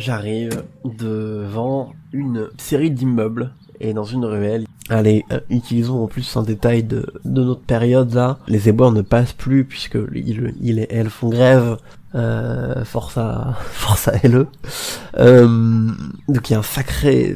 j'arrive devant une série d'immeubles et dans une ruelle. Allez, utilisons en plus un détail de notre période là. Les éboueurs ne passent plus puisque il et elle font grève. Force à LE. Donc il y a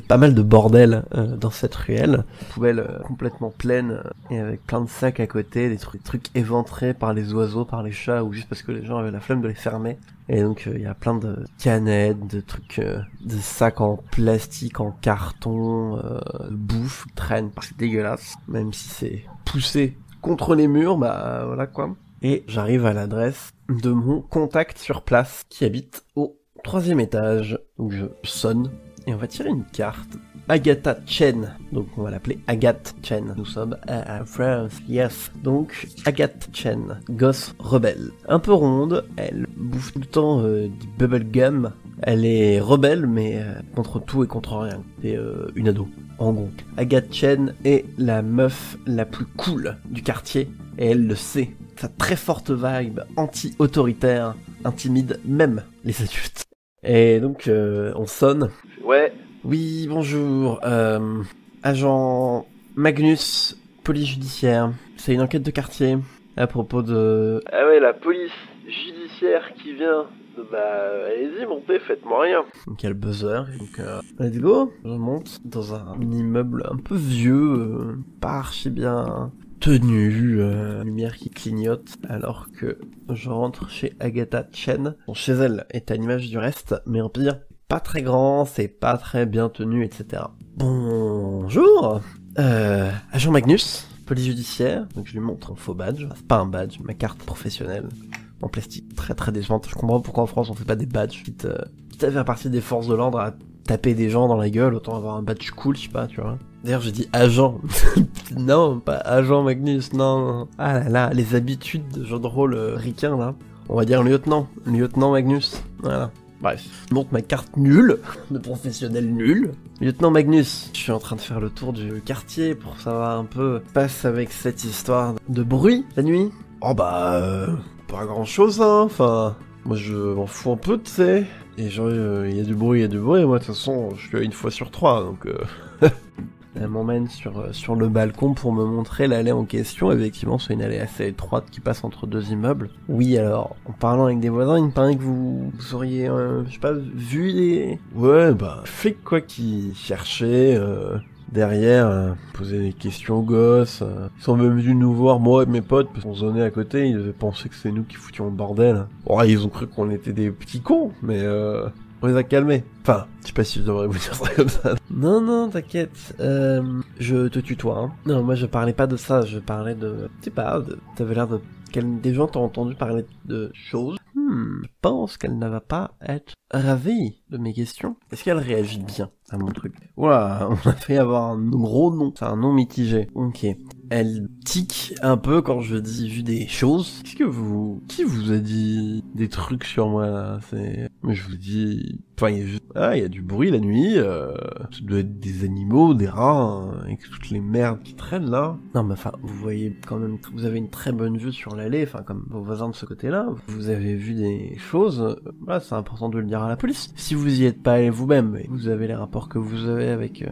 pas mal de bordel dans cette ruelle. Poubelle complètement pleine et avec plein de sacs à côté, des trucs éventrés par les oiseaux, par les chats ou juste parce que les gens avaient la flemme de les fermer. Et donc il y a plein de canettes, de trucs, de sacs en plastique, en carton, de bouffe qui traînent. C'est dégueulasse, même si c'est poussé contre les murs, bah voilà quoi. Et j'arrive à l'adresse de mon contact sur place qui habite au 3e étage. Donc je sonne et on va tirer une carte. Agatha Chen, donc on va l'appeler Agathe Chen. Nous sommes à France, yes. Donc Agathe Chen, gosse rebelle. Un peu ronde, elle bouffe tout le temps du bubblegum. Elle est rebelle mais contre tout et contre rien. C'est une ado. En gros, Agathe Chen est la meuf la plus cool du quartier et elle le sait. Sa très forte vibe anti-autoritaire intimide même les adultes. Et donc on sonne. Ouais. Oui, bonjour. Agent Magnus, police judiciaire. C'est une enquête de quartier à propos de... Ah ouais, la police judiciaire qui vient. Bah, allez-y, montez, faites-moi rien. Donc il y a le buzzer, donc let's go. Je monte dans un immeuble un peu vieux, pas archi bien tenu, lumière qui clignote, alors que je rentre chez Agatha Chen. Bon, chez elle est à l'image du reste, mais en pire. Pas très grand, c'est pas très bien tenu, etc. Bonjour, agent Magnus, police judiciaire. Donc je lui montre un faux badge, enfin, c'est pas un badge, ma carte professionnelle. En plastique, très très décevante. Je comprends pourquoi en France on fait pas des badges. Quitte à faire partie des forces de l'ordre, à taper des gens dans la gueule, autant avoir un badge cool, je sais pas, tu vois. D'ailleurs j'ai dit agent, non, pas agent Magnus, non. Ah là là, les habitudes de jeu de rôle ricain là. On va dire lieutenant Magnus, voilà. Bref, je montre ma carte nulle, de professionnel nul. Lieutenant Magnus, je suis en train de faire le tour du quartier pour savoir un peu ce qui se passe avec cette histoire de bruit la nuit. Oh bah, pas grand chose hein, enfin, moi je m'en fous un peu, tu sais. Et genre, il y a du bruit, moi de toute façon, je suis à 1 fois sur 3, donc Elle m'emmène sur le balcon pour me montrer l'allée en question. Effectivement, c'est une allée assez étroite qui passe entre 2 immeubles. Oui, alors, en parlant avec des voisins, il me paraît que vous auriez, je sais pas, vu des... Ouais, bah, flics quoi, qui cherchaient... derrière, poser des questions aux gosses. Ils sont même venus nous voir, moi et mes potes, parce qu'on zonait à côté, ils devaient penser que c'est nous qui foutions le bordel. Bon, ils ont cru qu'on était des petits cons, mais on les a calmés. Enfin, je sais pas si je devrais vous dire ça comme ça. Non, t'inquiète, je te tutoie, hein. Non, moi je parlais pas de ça, je parlais de... Je sais pas, t'avais l'air de... Des gens t'ont entendu parler de choses. Je pense qu'elle ne va pas être ravie de mes questions. Est-ce qu'elle réagit bien à mon truc? Ouah, on a fait avoir un gros nom. C'est un nom mitigé. Ok. Elle tique un peu quand je dis vu des choses. Qui vous a dit des trucs sur moi là? Mais je vous dis... Enfin, il y a juste... Ah, il y a du bruit la nuit, ça doit être des animaux, des rats, avec toutes les merdes qui traînent là. Non mais enfin, vous voyez quand même, vous avez une très bonne vue sur l'allée, enfin comme vos voisins de ce côté-là, vous avez vu des choses, voilà, c'est important de le dire à la police. Si vous y êtes pas allé vous-même, vous avez les rapports que vous avez avec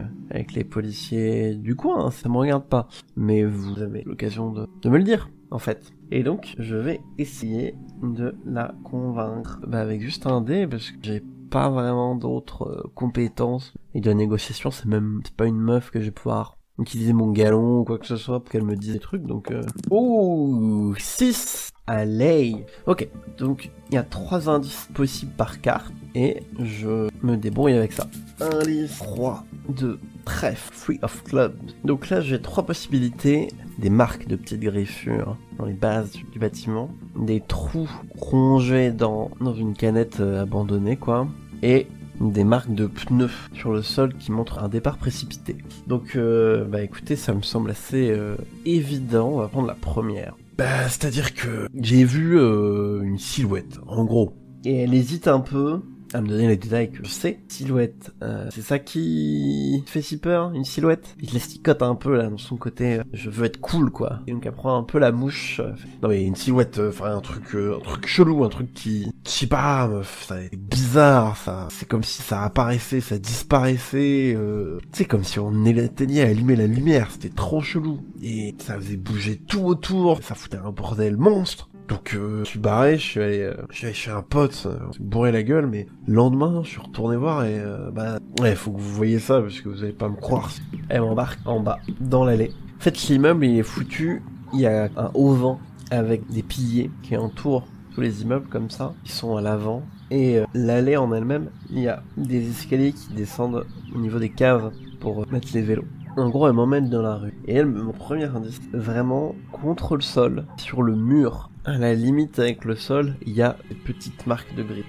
les policiers du coin, hein, ça me regarde pas. Mais vous avez l'occasion de me le dire, en fait. Et donc, je vais essayer de la convaincre, avec juste un dé, parce que j'ai pas vraiment d'autres compétences. Et de la négociation, c'est pas une meuf que je vais pouvoir utiliser mon galon ou quoi que ce soit pour qu'elle me dise des trucs, donc... Oh, 6. Allez. Ok, donc il y a 3 indices possibles par carte, et je me débrouille avec ça. Indice 3, 2, trèfle, 3 of clubs. Donc là, j'ai 3 possibilités. Des marques de petites griffures dans les bases du bâtiment, des trous rongés dans une canette abandonnée quoi, et des marques de pneus sur le sol qui montrent un départ précipité. Donc écoutez, ça me semble assez évident, on va prendre la première. C'est-à-dire que j'ai vu une silhouette, en gros, et elle hésite un peu, à me donner les détails que je sais. Silhouette, c'est ça qui fait si peur, une silhouette. Il lasticote un peu là dans son côté, je veux être cool quoi. Et donc elle prend un peu la mouche. Non mais une silhouette, enfin un truc chelou, un truc qui, je sais pas, ça est bizarre, ça. C'est comme si ça apparaissait, ça disparaissait. C'est comme si on éteignait, allumait la lumière, c'était trop chelou. Et ça faisait bouger tout autour, ça foutait un bordel monstre. Donc je suis barré, je suis allé chez un pote, bourré la gueule, mais le lendemain je suis retourné voir et ouais, faut que vous voyez ça parce que vous allez pas me croire. Elle m'embarque en bas, dans l'allée. En fait l'immeuble il est foutu, il y a un auvent avec des piliers qui entourent tous les immeubles comme ça, qui sont à l'avant. Et l'allée en elle-même, il y a des escaliers qui descendent au niveau des caves pour mettre les vélos. En gros, elle m'emmène dans la rue. Et elle, mon premier indice, vraiment contre le sol, sur le mur, à la limite avec le sol, il y a des petites marques de grippe.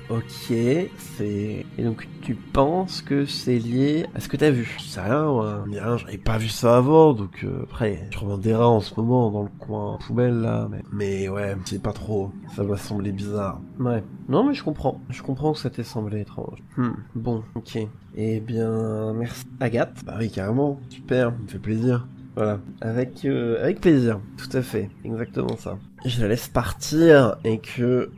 Ok, c'est... Et donc, tu penses que c'est lié à ce que t'as vu? Je sais rien, ouais. J'avais pas vu ça avant, donc après, je revends des rats en ce moment dans le coin poubelle, là, mais ouais, c'est pas trop. Ça m'a semblé bizarre. Ouais. Non, mais je comprends. Je comprends que ça t'ait semblé étrange. Bon, ok. Eh bien, merci. Agathe? Bah oui, carrément. Super, ça me fait plaisir. Voilà, avec plaisir, tout à fait, exactement ça. Je la laisse partir et que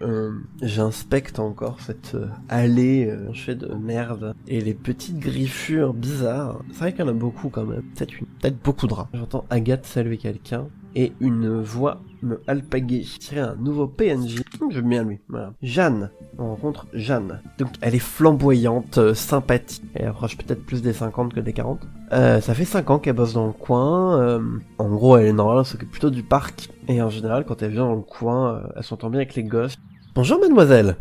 j'inspecte encore cette allée jonchée de merde et les petites griffures bizarres. C'est vrai qu'il y en a beaucoup quand même, peut-être beaucoup de rats. J'entends Agathe saluer quelqu'un et une voix me alpaguer, tirer un nouveau PNJ. J'aime bien lui, voilà. Jeanne, on rencontre Jeanne. Donc elle est flamboyante, sympathique. Elle approche peut-être plus des 50 que des 40. Ça fait 5 ans qu'elle bosse dans le coin. En gros, elle est normale, elle s'occupe plutôt du parc. Et en général, quand elle vient dans le coin, elle s'entend bien avec les gosses. Bonjour mademoiselle.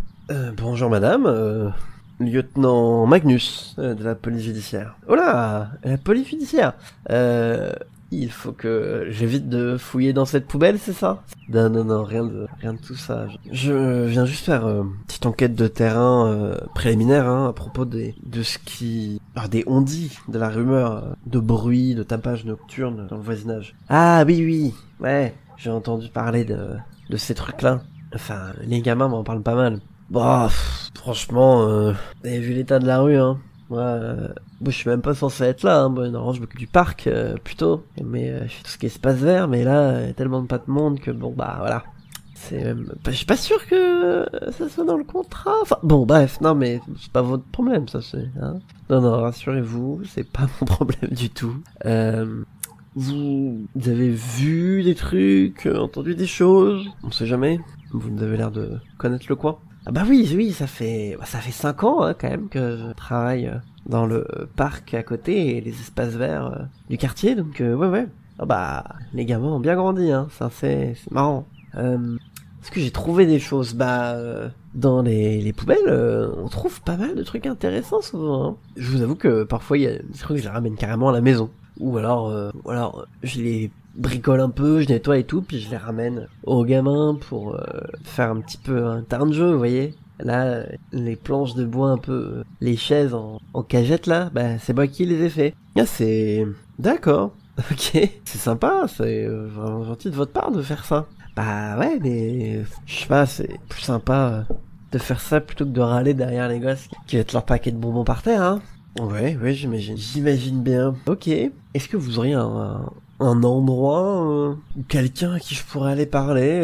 Bonjour madame. Lieutenant Magnus, de la police judiciaire. Oh là, la police judiciaire. Il faut que j'évite de fouiller dans cette poubelle, c'est ça? Non, rien de tout ça. Je viens juste faire une petite enquête de terrain préliminaire à propos de ce qui... des on-dit, de la rumeur de bruit, de tapage nocturne dans le voisinage. Ah oui, ouais, j'ai entendu parler de ces trucs-là. Enfin, les gamins m'en parlent pas mal. Bah, franchement, vous avez vu l'état de la rue, hein. Moi, je suis même pas censé être là, hein. Moi, normalement, je m'occupe du parc, plutôt. Mais je fais tout ce qui est espace vert, mais là, il y a tellement pas de monde que bon, bah, voilà. C'est même... Je suis pas sûr que ça soit dans le contrat. Enfin, bon, bref, non, mais c'est pas votre problème, ça, c'est... Hein. Non, rassurez-vous, c'est pas mon problème du tout. Vous avez vu des trucs, entendu des choses? On sait jamais. Vous avez l'air de connaître le coin. Ah bah oui, ça fait 5 ans hein, quand même que je travaille dans le parc à côté et les espaces verts du quartier, donc ouais. Ah bah les gamins ont bien grandi, hein, ça c'est marrant. Est-ce que j'ai trouvé des choses? Dans les poubelles, on trouve pas mal de trucs intéressants souvent. Hein. Je vous avoue que parfois il y a des trucs que je les ramène carrément à la maison. Ou alors je les bricole un peu, je nettoie et tout, puis je les ramène aux gamins pour faire un petit peu un terrain de jeu, vous voyez. Là, les planches de bois un peu, les chaises en cagette là, bah c'est moi qui les ai fait. Ah c'est... D'accord, ok, c'est sympa, c'est vraiment gentil de votre part de faire ça. Bah ouais, mais je sais pas, c'est plus sympa de faire ça plutôt que de râler derrière les gosses qui mettent leur paquet de bonbons par terre, hein. Ouais, j'imagine bien. Ok, est-ce que vous auriez un endroit ou quelqu'un à qui je pourrais aller parler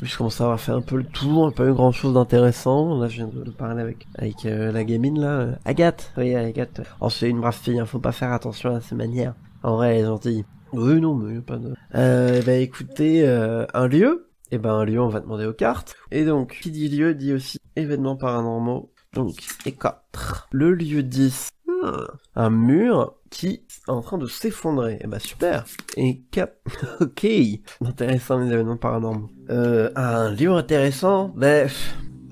je commence à avoir fait un peu le tour, pas eu grand chose d'intéressant. Là je viens de parler avec la gamine là, Agathe. Oui, Agathe. Oh c'est une brave fille, hein, faut pas faire attention à ses manières. En vrai elle est gentille. Oui non mais pas de... écoutez, un lieu. Et un lieu on va demander aux cartes. Et donc qui dit lieu dit aussi événements paranormaux. Donc et 4. Le lieu 10. Un mur qui est en train de s'effondrer. Et super. Et 4. Ok. Intéressant les événements paranormaux. Un lieu intéressant. Ouais,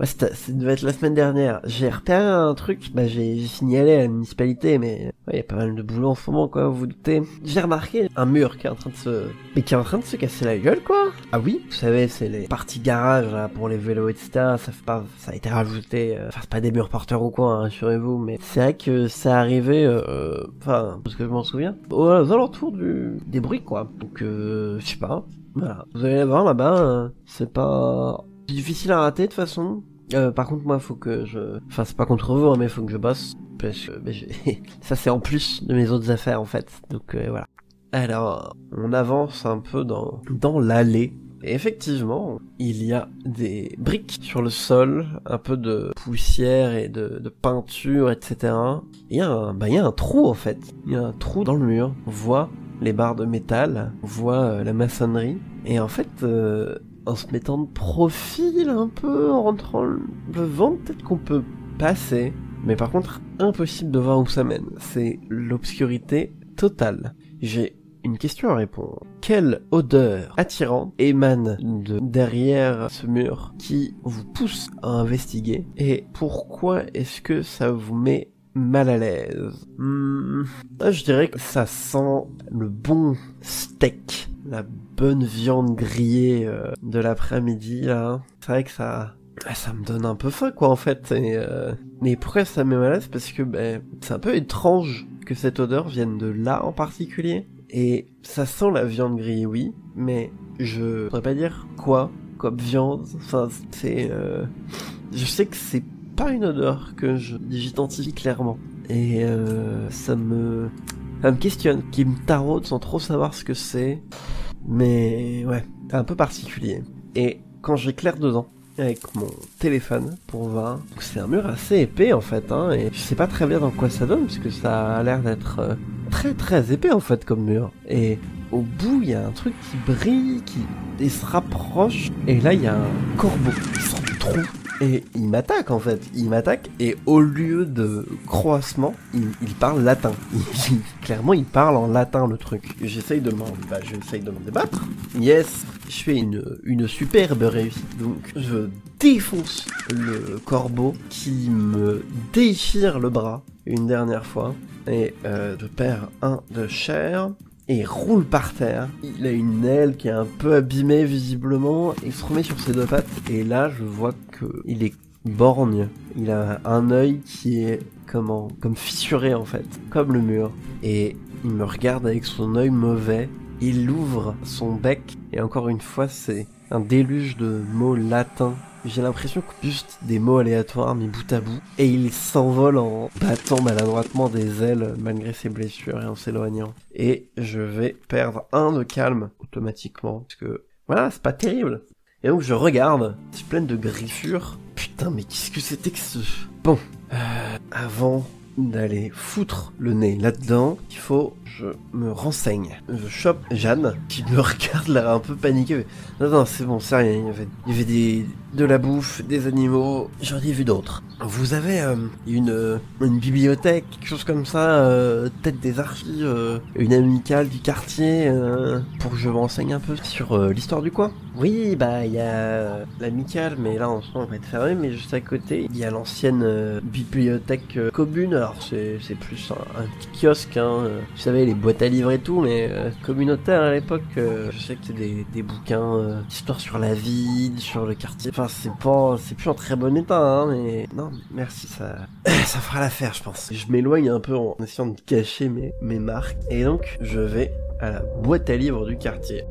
ça devait être la semaine dernière. J'ai repéré un truc, j'ai signalé à la municipalité, mais il y a pas mal de boulot en ce moment, quoi, vous vous doutez. J'ai remarqué un mur qui est en train de se casser la gueule, quoi. Ah oui, vous savez, c'est les parties garage, là, pour les vélos, etc. Ça a été rajouté, c'est pas des murs porteurs ou quoi, hein, rassurez-vous, mais c'est vrai que ça arrivait, parce que je m'en souviens, aux alentours des bruits, quoi. Donc, je sais pas. Voilà. Vous allez voir là-bas, c'est pas... difficile à rater de toute façon. Par contre, moi, faut que enfin, c'est pas contre vous, hein, mais faut que je bosse. Parce que ça, c'est en plus de mes autres affaires, en fait. Donc, voilà. Alors, on avance un peu dans l'allée. Et effectivement, il y a des briques sur le sol, un peu de poussière et de peinture, etc. Il y a un trou, en fait. Il y a un trou dans le mur. On voit les barres de métal, on voit la maçonnerie. Et en fait, en se mettant de profil un peu, en rentrant le vent, peut-être qu'on peut passer. Mais par contre, impossible de voir où ça mène. C'est l'obscurité totale. J'ai une question à répondre. Quelle odeur attirante émane de derrière ce mur qui vous pousse à investiguer? Et pourquoi est-ce que ça vous met mal à l'aise? Je dirais que ça sent le bon steak, la bonne viande grillée de l'après-midi, là. C'est vrai que ça me donne un peu faim, quoi, en fait. Mais pourquoi ça me met mal à l'aise? Parce que c'est un peu étrange que cette odeur vienne de là en particulier. Et ça sent la viande grillée, oui, mais je pourrais pas dire quoi comme viande. Enfin, je sais que c'est pas une odeur que j'identifie clairement. Et ça me questionne, qui me taraude sans trop savoir ce que c'est. Mais ouais, c'est un peu particulier. Et quand j'éclaire dedans avec mon téléphone pour voir, donc c'est un mur assez épais en fait, hein, et je sais pas très bien dans quoi ça donne, parce que ça a l'air d'être très très épais en fait comme mur. Et au bout, il y a un truc qui brille, qui se rapproche, et là il y a un corbeau qui sort du trou. Et il m'attaque en fait, et au lieu de croassement, il parle latin. Clairement il parle en latin le truc. J'essaye de m'en débattre. Yes, je fais une superbe réussite. Donc je défonce le corbeau qui me déchire le bras une dernière fois. Et je perds un de chair. Et il roule par terre. Il a une aile qui est un peu abîmée visiblement. Il se remet sur ses deux pattes. Et là, je vois que il est borgne. Il a un œil qui est comme fissuré en fait, comme le mur. Et il me regarde avec son œil mauvais. Il ouvre son bec. Et encore une fois, c'est un déluge de mots latins. J'ai l'impression que juste des mots aléatoires mis bout à bout. Et il s'envole en battant maladroitement des ailes malgré ses blessures et en s'éloignant. Et je vais perdre un de calme automatiquement. Parce que voilà, c'est pas terrible. Et donc je regarde, c'est plein de griffures. Putain, mais qu'est-ce que c'était que ce... Bon, avant d'aller foutre le nez là-dedans, il faut que je me renseigne. Je chope Jeanne, qui me regarde l'air un peu paniqué. Non, c'est bon, c'est rien, il y avait de la bouffe, des animaux, j'en ai vu d'autres. Vous avez une bibliothèque, quelque chose comme ça, peut-être des archives, une amicale du quartier, pour que je m'enseigne un peu sur l'histoire du coin? Oui, il y a l'amicale, mais là en ce moment on va être fermé, mais juste à côté, il y a l'ancienne bibliothèque commune. Alors c'est plus un petit kiosque, hein, vous savez, les boîtes à livres et tout, mais communautaire à l'époque, je sais que c'est des bouquins d'histoire sur la ville, sur le quartier. Enfin, c'est plus en très bon état, hein, mais non, merci, ça fera l'affaire, je pense. Je m'éloigne un peu en essayant de cacher mes marques, et donc je vais à la boîte à livres du quartier.